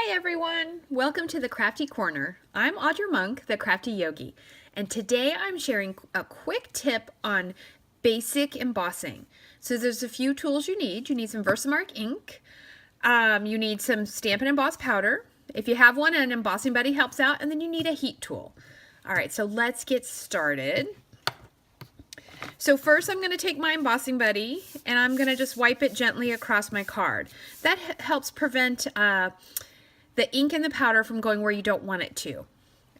Hi everyone! Welcome to the Crafty Corner. I'm Audra Monk, the Crafty Yogi, and today I'm sharing a quick tip on basic embossing. So there's a few tools you need. You need some Versamark ink. You need some Stampin' Emboss powder. If you have one, an embossing buddy helps out, and then you need a heat tool. All right, so let's get started. So first I'm going to take my embossing buddy and I'm going to just wipe it gently across my card. That helps prevent the ink and the powder from going where you don't want it to.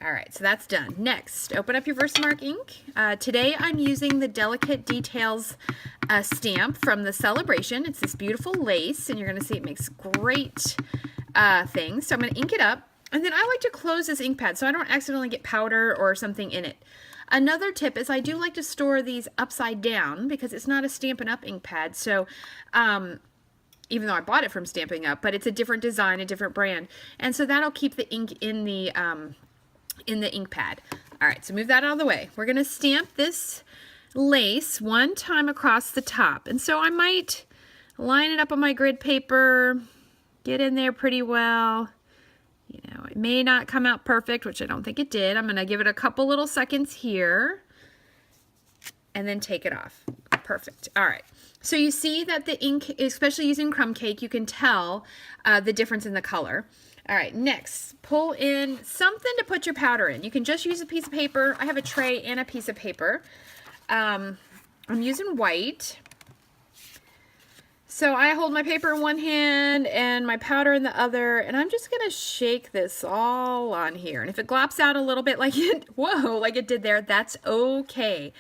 All right, so that's done. Next, open up your Versamark ink. Today I'm using the Delicate Details stamp from the Celebration. It's this beautiful lace and you're going to see it makes great things. So I'm going to ink it up, and then I like to close this ink pad so I don't accidentally get powder or something in it. Another tip is I do like to store these upside down because it's not a Stampin' Up! Ink pad. So even though I bought it from Stampin' Up!, but it's a different design, a different brand. And so that'll keep the ink in the ink pad. All right, so move that out of the way. We're going to stamp this lace one time across the top. And so I might line it up on my grid paper, get in there pretty well. You know, it may not come out perfect, which I don't think it did. I'm going to give it a couple little seconds here and then take it off. Perfect. All right. So you see that the ink, especially using crumb cake, you can tell the difference in the color. All right, next, pull in something to put your powder in. You can just use a piece of paper. I have a tray and a piece of paper. I'm using white. So I hold my paper in one hand and my powder in the other, and I'm just gonna shake this all on here. And if it glops out a little bit like it did there, that's okay.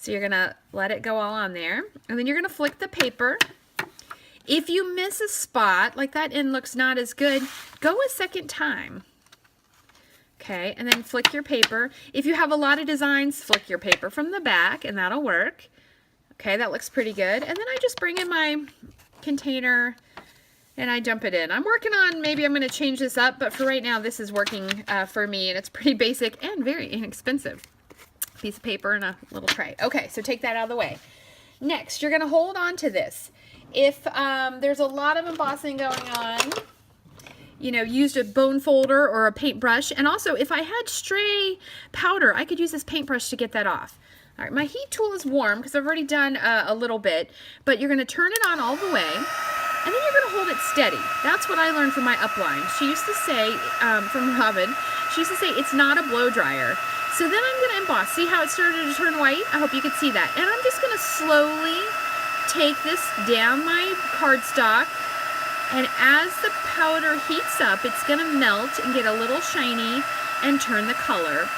So you're gonna let it go all on there, and then you're gonna flick the paper. If you miss a spot, like that end looks not as good, go a second time. Okay, and then flick your paper. If you have a lot of designs, flick your paper from the back, and that'll work. Okay, that looks pretty good. And then I just bring in my container and I dump it in. I'm working on, maybe I'm going to change this up, but for right now this is working for me, and it's pretty basic and very inexpensive. Piece of paper and a little tray. Okay, so take that out of the way. Next, you're going to hold on to this. If there's a lot of embossing going on, you know, used a bone folder or a paintbrush, and also if I had stray powder, I could use this paintbrush to get that off. All right, my heat tool is warm because I've already done a little bit, but you're going to turn it on all the way, and then you're going to hold it steady. That's what I learned from my upline. She used to say, from Robin, she used to say, it's not a blow dryer. So then I'm going to emboss. See how it started to turn white? I hope you could see that. And I'm just going to slowly take this down my cardstock, and as the powder heats up, it's going to melt and get a little shiny and turn the color.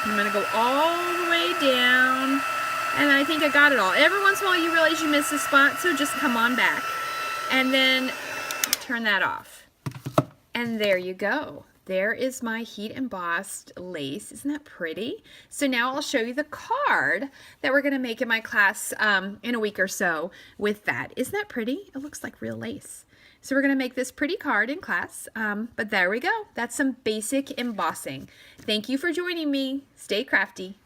I'm going to go all the way down, and I think I got it all. Every once in a while you realize you missed a spot, so just come on back and then turn that off. And there you go. There is my heat embossed lace. Isn't that pretty? So now I'll show you the card that we're going to make in my class in a week or so with that. Isn't that pretty? It looks like real lace. So we're going to make this pretty card in class, but there we go. That's some basic embossing. Thank you for joining me. Stay crafty.